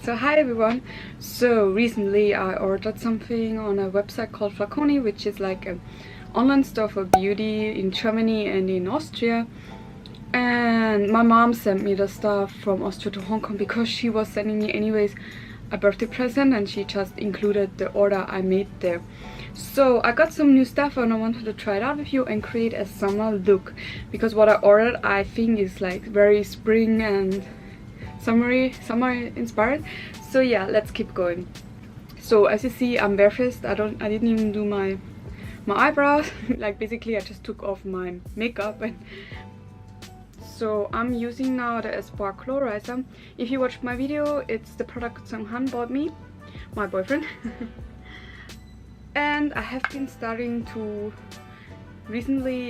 So hi everyone. So recently I ordered something on a website called Flaconi, which is like an online store for beauty in Germany and in Austria. And my mom sent me the stuff from Austria to Hong Kong because she was sending me anyways a birthday present, and she just included the order I made there. So I got some new stuff and I wanted to try it out with you and create a summer look, because what I ordered I think is like very spring and summer inspired. So yeah, let's keep going. So as you see, I'm barefaced. I didn't even do my eyebrows. Like basically I just took off my makeup. And so I'm using now the Espoir Glowrizer. If you watched my video, it's the product Sung-Han bought me, my boyfriend. And I have been starting to recently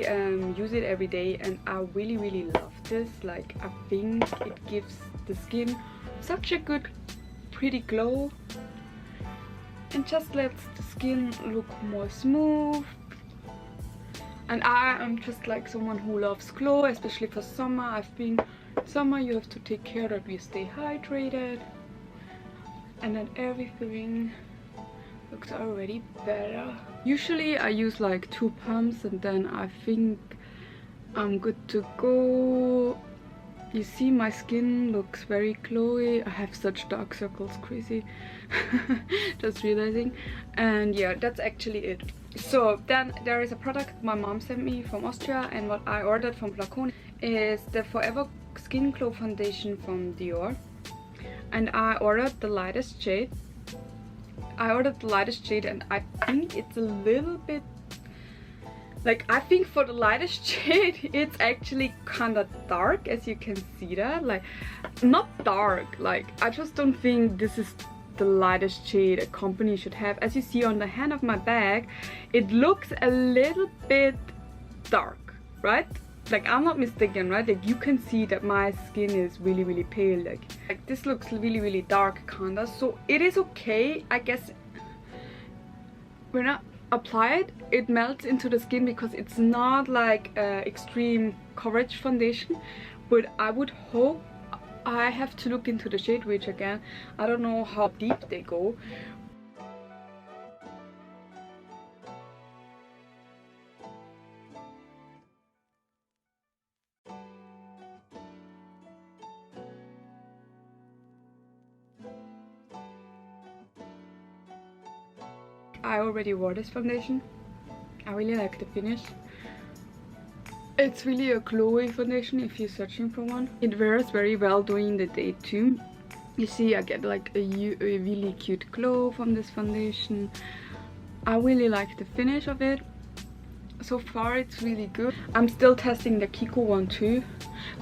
use it every day, and I really love this. Like, I think it gives the skin such a good pretty glow and just lets the skin look more smooth. And I am just like someone who loves glow, especially for summer. I think summer you have to take care that we stay hydrated, and then everything looks already better. Usually I use like 2 pumps and then I think I'm good to go. You see, my skin looks very glowy. I have such dark circles, crazy. Just realizing. And yeah, that's actually it. So then there is a product my mom sent me from Austria, and what I ordered from Flaconi is the Forever Skin Glow Foundation from Dior. And I ordered the lightest shade. And I think it's a little bit like, I think for the lightest shade it's actually kind of dark, as you can see that. Like, not dark, like I just don't think this is the lightest shade a company should have. As you see on the hand of my bag, it looks a little bit dark, right? Like, I'm not mistaken, right? Like, you can see that my skin is really pale. Like this looks really dark kinda. So it is okay, I guess. When I apply it, it melts into the skin because it's not like extreme coverage foundation. But I would hope, I have to look into the shade range again. I don't know how deep they go. I already wore this foundation. I really like the finish. It's really a glowy foundation if you're searching for one. It wears very well during the day too. You see, I get like a really cute glow from this foundation. I really like the finish of it. So far it's really good. I'm still testing the Kiko one too,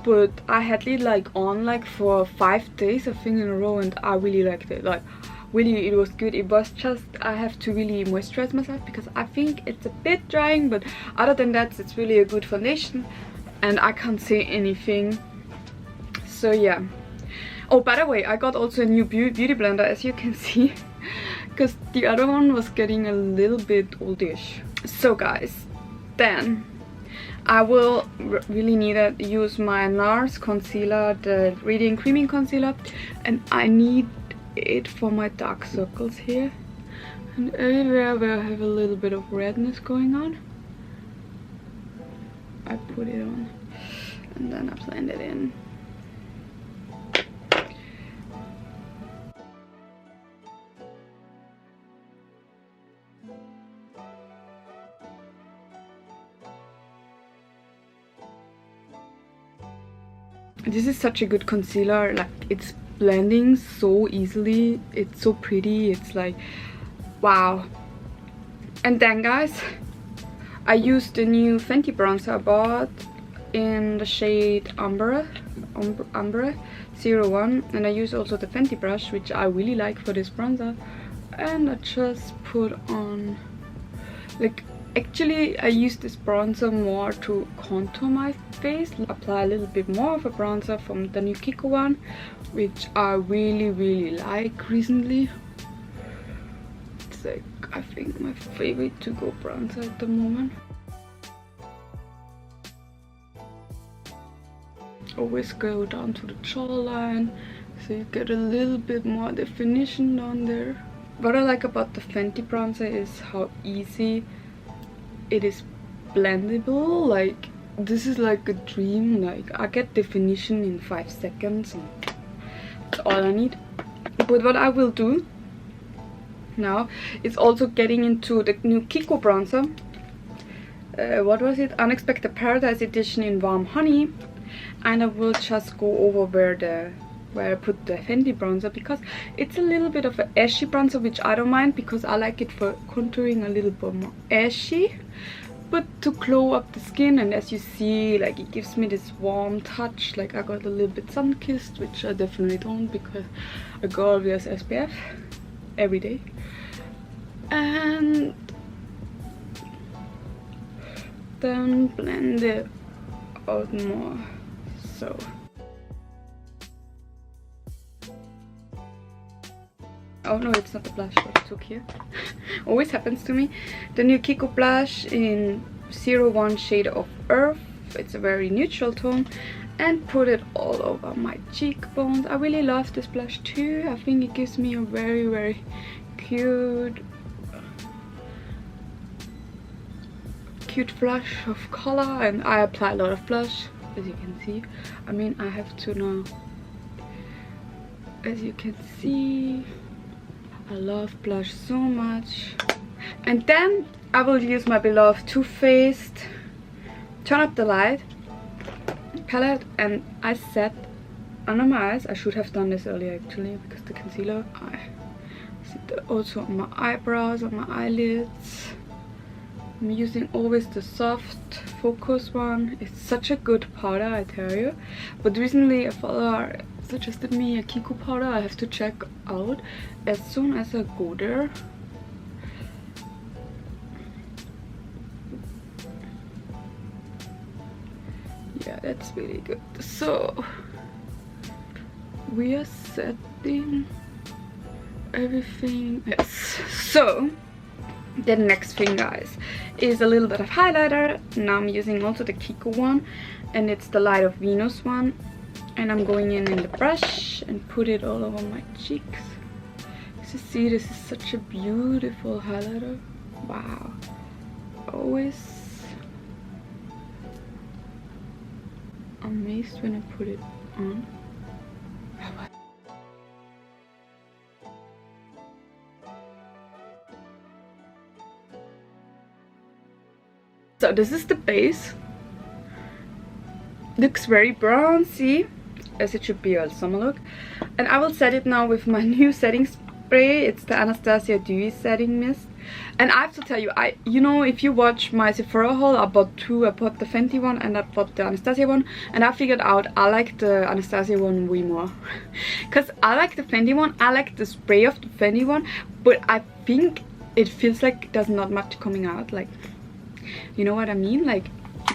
but I had it like on like for 5 days I think in a row, and I really liked it. Like, really, it was good. It was just, I have to really moisturize myself because I think it's a bit drying, but other than that it's really a good foundation and I can't say anything. So yeah. Oh, by the way, I got also a new beauty blender, as you can see, because the other one was getting a little bit oldish. So guys, then I will really need to use my Nars concealer, the Radiant Creaming Concealer, and I need it for my dark circles here and everywhere where I have a little bit of redness going on. I put it on and then I blend it in. This is such a good concealer. Like, it's blending so easily, it's so pretty, it's like wow. And then guys, I used the new Fenty bronzer I bought in the shade Umbre 01, and I used also the Fenty brush, which I really like for this bronzer, and I just put on, like, actually I use this bronzer more to contour my face, apply a little bit more of a bronzer from the new Kiko one, which I really like recently. It's like, I think, my favorite to go bronzer at the moment. Always go down to the jawline so you get a little bit more definition down there. What I like about the Fenty bronzer is how easy it is blendable. Like, this is like a dream. Like, I get definition in 5 seconds and that's all I need. But what I will do now is also getting into the new Kiko bronzer. What was it? Unexpected Paradise Edition in Warm Honey. And I will just go over where I put the Fenty bronzer, because it's a little bit of an ashy bronzer, which I don't mind because I like it for contouring a little bit more ashy, but to glow up the skin. And as you see, like, it gives me this warm touch. Like, I got a little bit sun-kissed, which I definitely don't, because a girl wears SPF every day. And then blend it out more. So oh no, it's not the blush that I took here. Always happens to me. The new Kiko blush in 01 shade of Earth. It's a very neutral tone, and put it all over my cheekbones. I really love this blush too. I think it gives me a very, very cute flush of color, and I apply a lot of blush, as you can see. I mean, I have to now, as you can see, I love blush so much. And then I will use my beloved Too Faced Turn Up the Light palette, and I set under my eyes. I should have done this earlier actually, because the concealer, I set that also on my eyebrows, on my eyelids. I'm using always the soft focus one. It's such a good powder, I tell you. But recently a follower suggested me a Kiko powder I have to check out as soon as I go there. Yeah, that's really good. So we are setting everything. Yes. So the next thing, guys, is a little bit of highlighter. Now I'm using also the Kiko one, and it's the Light of Venus one. And I'm going in the brush and put it all over my cheeks. You see, this is such a beautiful highlighter. Wow. Always amazed when I put it on. So this is the base. Looks very bronzy, as it should be a summer look. And I will set it now with my new setting spray. It's the Anastasia Dewy Setting Mist. And I have to tell you, you know, if you watch my Sephora haul, I bought two. I bought the Fenty one and I bought the Anastasia one. And I figured out I like the Anastasia one way more. Because I like the Fenty one, I like the spray of the Fenty one. But I think it feels like there's not much coming out. Like, you know what I mean? Like,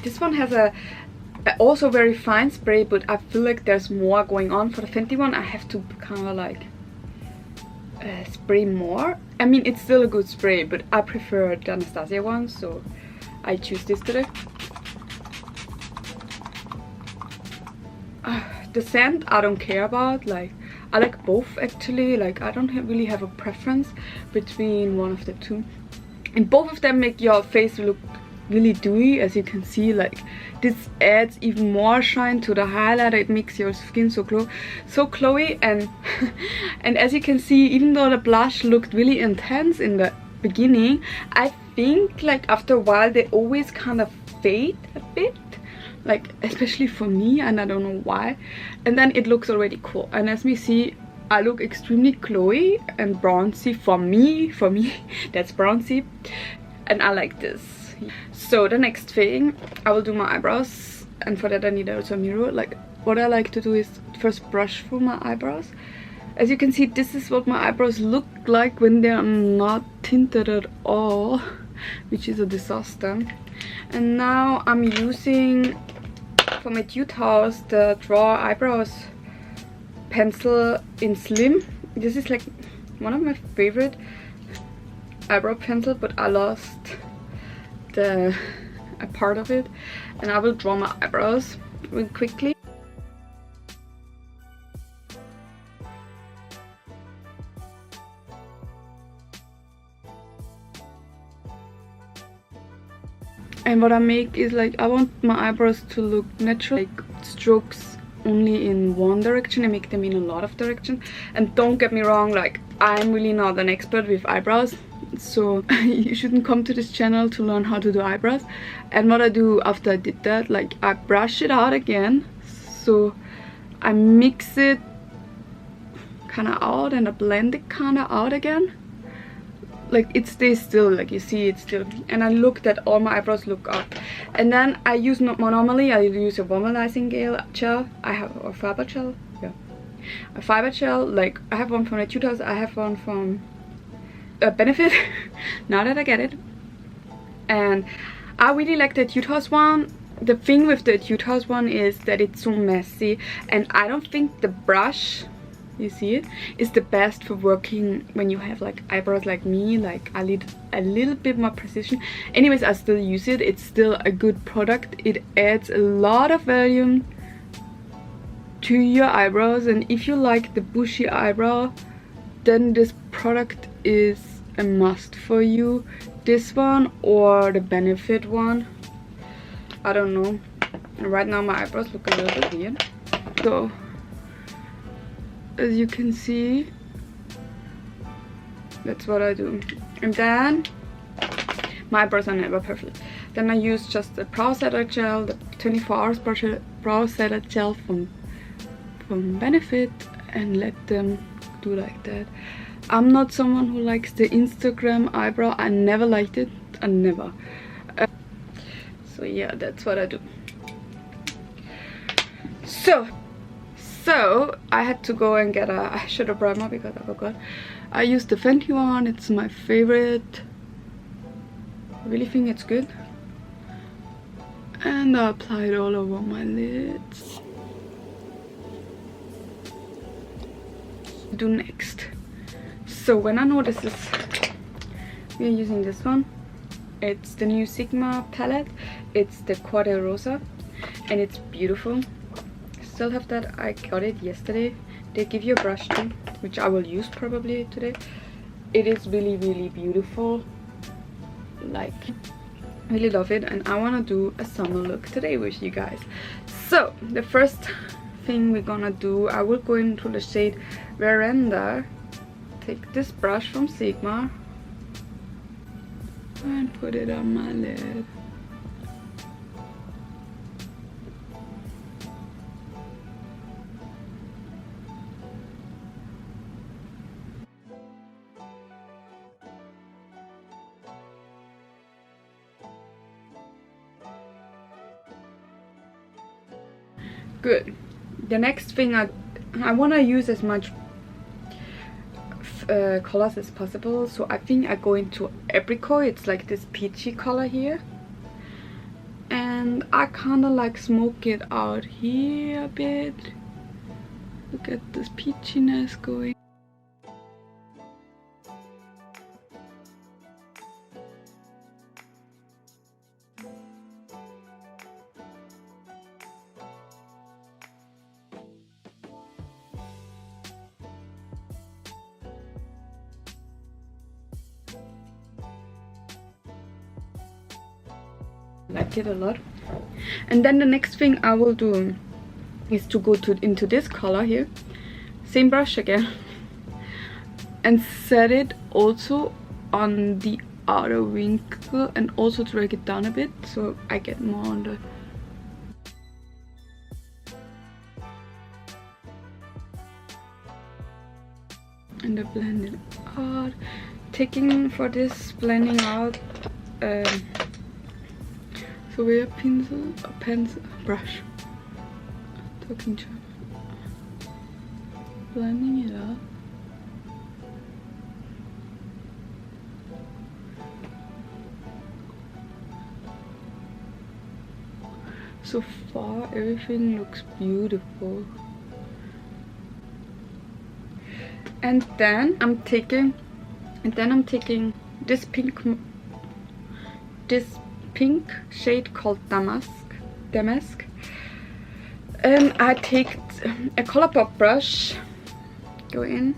this one has a also very fine spray, but I feel like there's more going on. For the Fenty one, I have to kind of like spray more. I mean, it's still a good spray, but I prefer the Anastasia one, so I choose this today. The scent I don't care about. Like, I like both actually. Like, I don't really have a preference between one of the two, and both of them make your face look really dewy, as you can see. Like, this adds even more shine to the highlighter. It makes your skin so glowy, and and as you can see, even though the blush looked really intense in the beginning, I think like after a while they always kind of fade a bit, like especially for me, and I don't know why. And then it looks already cool, and as we see, I look extremely glowy and bronzy for me that's bronzy, and I like this. So the next thing, I will do my eyebrows, and for that I need also a mirror. Like, what I like to do is first brush through my eyebrows. As you can see, this is what my eyebrows look like when they are not tinted at all, which is a disaster. And now I'm using for my Etude House the Draw Eyebrows pencil in Slim. This is like one of my favorite eyebrow pencil, but I lost a part of it, and I will draw my eyebrows real quickly. And what I make is like, I want my eyebrows to look natural, like strokes only in one direction and make them in a lot of directions. And don't get me wrong, like I'm really not an expert with eyebrows, so you shouldn't come to this channel to learn how to do eyebrows. And what I do after I did that, like I brush it out again, so I mix it kind of out and I blend it kind of out again. Like it stays still, like you see it's still, and I look that all my eyebrows look up. And then I use normally I use a volumizing gel. I have a fiber gel, yeah, a fiber gel. Like I have one from the Tutors, I have one from Benefit. Now that I get it, and I really like the Tutors one. The thing with the Tutors one is that it's so messy, and I don't think the brush, you see it, is the best for working when you have like eyebrows like me. Like I need a little bit more precision. Anyways, I still use it. It's still a good product. It adds a lot of volume to your eyebrows, and if you like the bushy eyebrow, then this product is a must for you. This one or the Benefit one, I don't know. Right now my eyebrows look a little bit weird, so as you can see, that's what I do. And then my eyebrows are never perfect. Then I use just the brow setter gel, the 24 hours brow setter gel from Benefit, and let them do like that. I'm not someone who likes the Instagram eyebrow. I never liked it. I never. So yeah, that's what I do. So I had to go and get a eyeshadow primer because I forgot. I used the Fenty one. It's my favorite. I really think it's good. And I applied all over my lids. Do next. So when I know this is, we're using this one. It's the new Sima palette. It's the COR DE ROSA, and it's beautiful. Still have that. I got it yesterday. They give you a brush too, which I will use probably today. It is really, really beautiful. Like, really love it, and I want to do a summer look today with you guys. So the first thing we're gonna do, I will go into the shade Veranda, take this brush from Sigma and put it on my lid. Good. The next thing I want to use as much colors as possible, so I think I go into apricot. It's like this peachy color here, and I kind of like smoke it out here a bit. Look at this peachiness going. Like it a lot. And then the next thing I will do is to go into this color here, same brush again, and set it also on the outer wrinkle, and also drag it down a bit so I get more on the and I blend it out. Taking for this blending out so we have pencil brush, talking to blending it out. So far everything looks beautiful. And then I'm taking this pink shade called Damask, and I take a Colourpop brush, go in,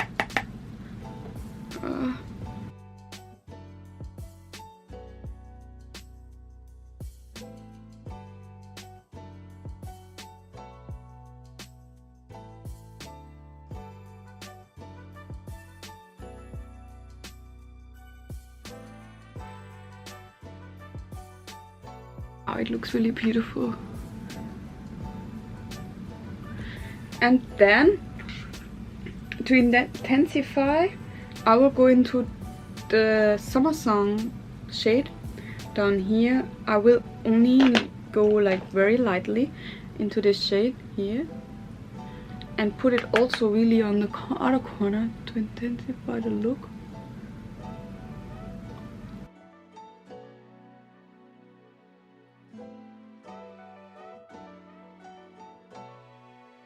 Oh, it looks really beautiful. And then to intensify, I will go into the Summer Song shade down here. I will only go like very lightly into this shade here and put it also really on the outer corner to intensify the look.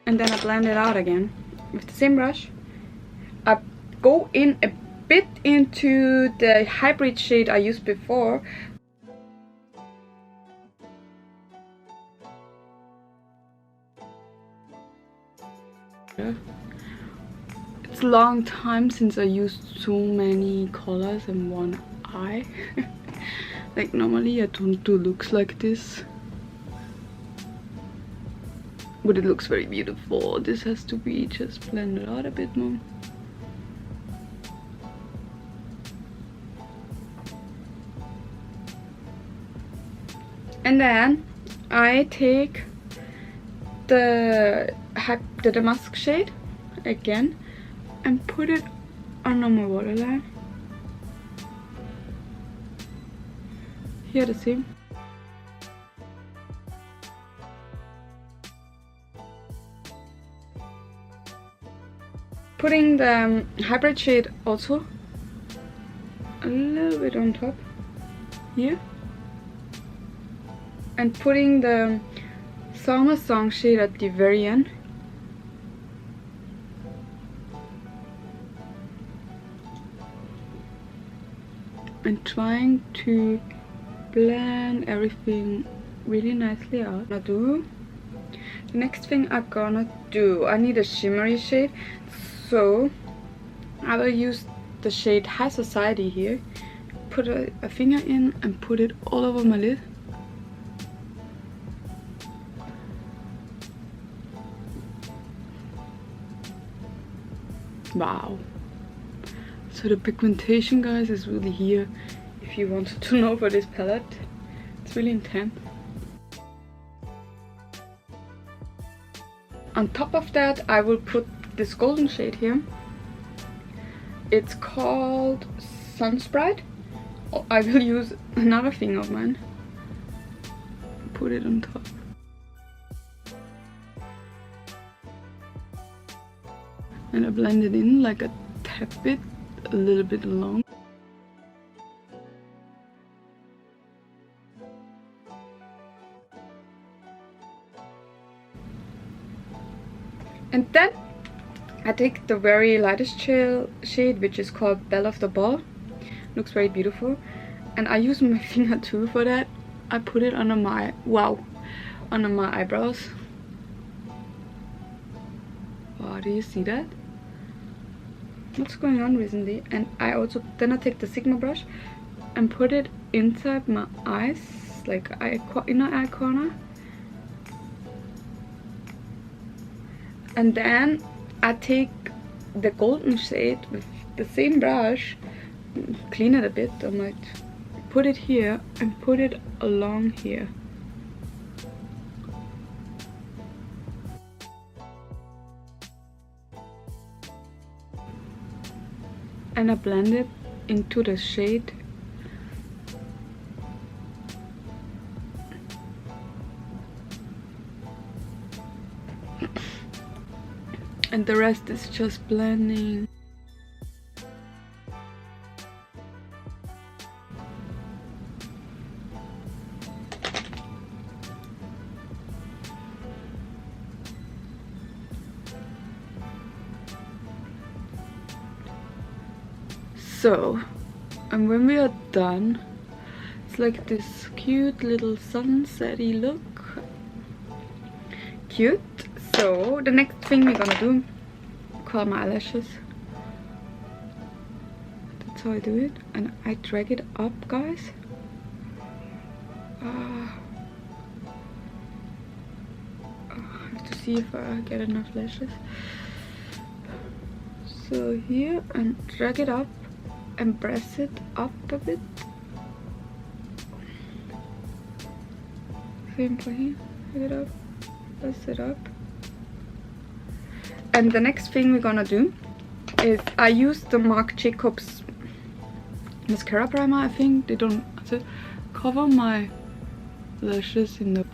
And then I blend it out again with the same brush. I go in a bit into the hybrid shade I used before. It's a long time since I used so many colors in one eye. Like normally I don't do looks like this. But it looks very beautiful. This has to be just blended out a bit more. And then I take the damask shade again and put it under my waterline. Here the same. Putting the hybrid shade also a little bit on top here, and putting the Summer Song shade at the very end. And trying to blend everything really nicely out. The next thing I'm gonna do, I need a shimmery shade, so I will use the shade High Society here. Put a finger in and put it all over my lid. Wow. So the pigmentation, guys, is really here if you wanted to know for this palette. It's really intense. On top of that, I will put this golden shade here. It's called Sunsprite. I will use another thing of mine. Put it on top. And I blend it in like a tad bit, a little bit long. And then I take the very lightest shade, which is called Belle of the Ball. Looks very beautiful. And I use my finger too for that. I put it under my, under my eyebrows. Wow, do you see that? What's going on recently? And then I take the Sigma brush and put it inside my eyes, like inner eye corner. And then I take the golden shade with the same brush, clean it a bit, I might put it here and put it along here. And I blend it into the shade. And the rest is just blending. So, and when we are done, it's like this cute little sunsetty look. Cute. So the next thing we're gonna do, curl my eyelashes. That's how I do it, and I drag it up, guys. I have to see if I get enough lashes. So here, and drag it up and press it up a bit. Same for here. Hit it up. Press it up. And the next thing we're gonna do is I use the Marc Jacobs mascara primer. I think they don't cover my lashes in the.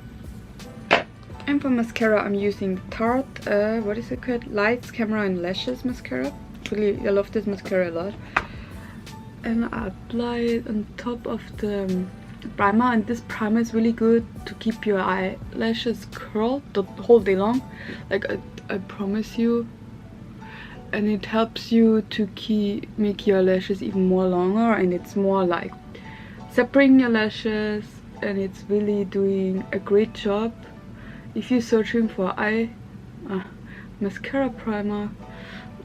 And for mascara, I'm using the Tarte, what is it called? Lights, Camera and Lashes mascara. Really, I love this mascara a lot. And I apply it on top of the primer, and this primer is really good to keep your eyelashes curled the whole day long. Like I promise you. And it helps you to make your lashes even more longer, and it's more like separating your lashes, and it's really doing a great job. If you're searching for mascara primer,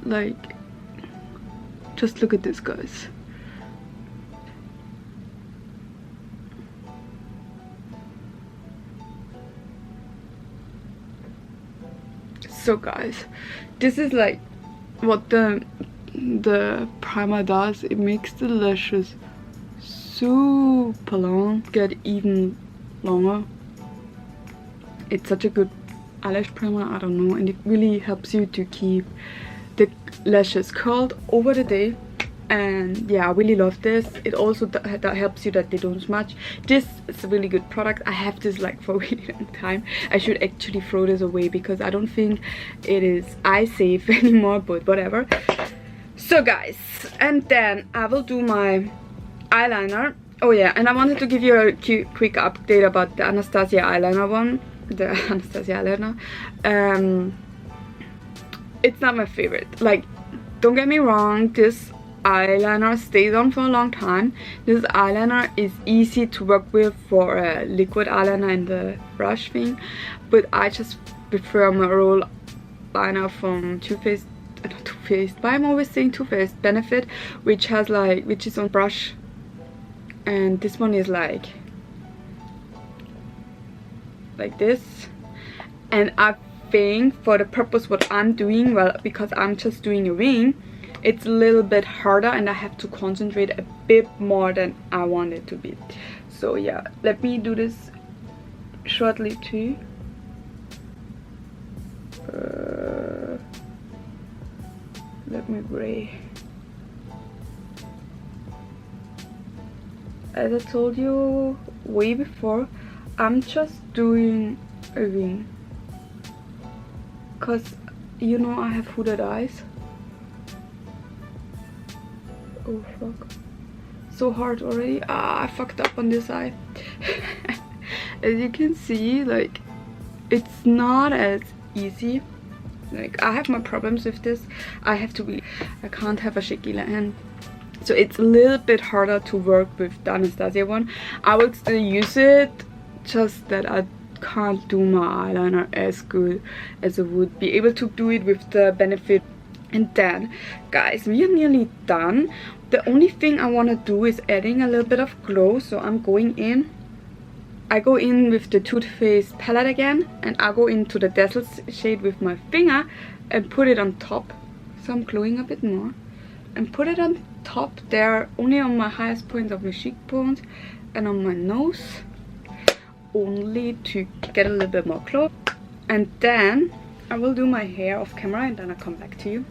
like, just look at this, guys. So guys, this is like what the primer does. It makes the lashes super long, get even longer. It's such a good eyelash primer, I don't know, and it really helps you to keep the lashes curled over the day. And yeah, I really love this. It also that helps you that they don't smudge. This is a really good product. I have this like for a really long time. I should actually throw this away because I don't think it is eye safe anymore, but whatever. So guys, and then I will do my eyeliner. Oh yeah, and I wanted to give you a quick update about the Anastasia eyeliner one. The Anastasia eyeliner. It's not my favorite. Like, don't get me wrong, this eyeliner stays on for a long time. This eyeliner is easy to work with for a liquid eyeliner and the brush thing, but I just prefer my roll liner from Too Faced. Not Too Faced, but I'm always saying Too Faced Benefit, which is on brush, and this one is like this. And I think for the purpose what I'm doing, well, because I'm just doing a wing, it's a little bit harder and I have to concentrate a bit more than I want it to be. So yeah, let me do this shortly too. Let me gray. As I told you way before, I'm just doing a wing because, you know, I have hooded eyes. Oh fuck, so hard already. I fucked up on this eye. As you can see, like, it's not as easy. Like, I have my problems with this. I can't have a shaky hand, so it's a little bit harder to work with the Anastasia one. I would still use it, just that I can't do my eyeliner as good as I would be able to do it with the Benefit. And then, guys, we are nearly done. The only thing I want to do is adding a little bit of glow. So I'm going in. I go in with the Too Faced palette again, and I go into the Dazzle shade with my finger and put it on top. So I'm glowing a bit more. And put it on top there, only on my highest point of my cheekbones and on my nose. Only to get a little bit more glow. And then I will do my hair off camera and then I'll come back to you.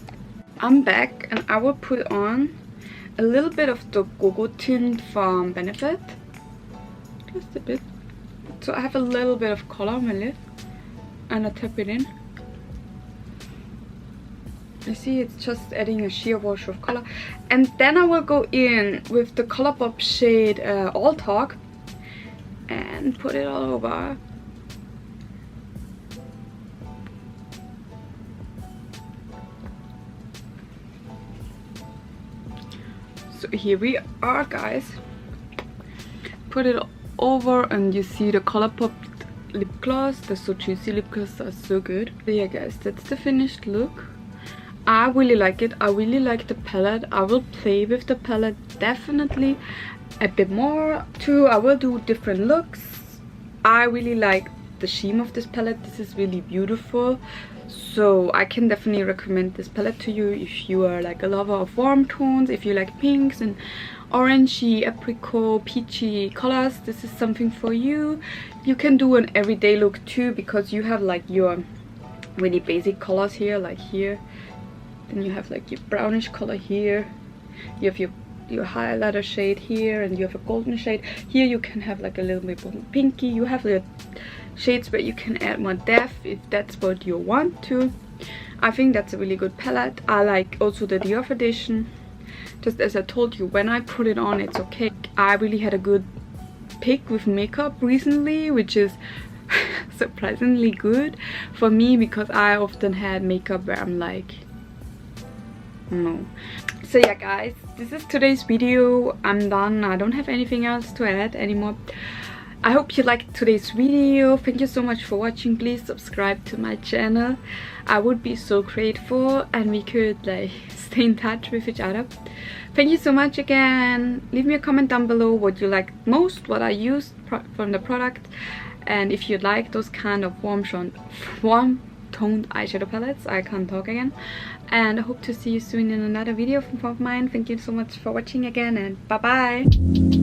I'm back and I will put on a little bit of the Go-Go tint from Benefit. Just a bit. So I have a little bit of color on my lid and I tap it in. You see, it's just adding a sheer wash of color. And then I will go in with the Colourpop shade All Talk and put it all over. So here we are, guys. Put it over and you see the Colourpop lip gloss. The So Juicy lip gloss are so good. So yeah, guys, that's the finished look. I really like it. I really like the palette. I will play with the palette definitely a bit more too. I will do different looks. I really like the sheen of this palette. This is really beautiful. So I can definitely recommend this palette to you if you are like a lover of warm tones, if you like pinks and orangey, apricot, peachy colors. This is something for you. You can do an everyday look too, because you have like your really basic colors here, like here. Then you have like your brownish color here. You have your highlighter shade here, and you have a golden shade here. You can have like a little bit more pinky. You have the shades where you can add more depth if that's what you want to. I think that's a really good palette. I like also the Dior Foundation. Just as I told you, when I put it on, it's okay. I really had a good pick with makeup recently, which is surprisingly good for me, because I often had makeup where I'm like, no. So yeah guys, this is today's video. I'm done. I don't have anything else to add anymore. I hope you liked today's video. Thank you so much for watching. Please subscribe to my channel. I would be so grateful, and we could like stay in touch with each other. Thank you so much again. Leave me a comment down below what you liked most, what I used from the product, and if you like those kind of warm toned eyeshadow palettes. I can't talk again. And I hope to see you soon in another video of mine. Thank you so much for watching again, and bye bye.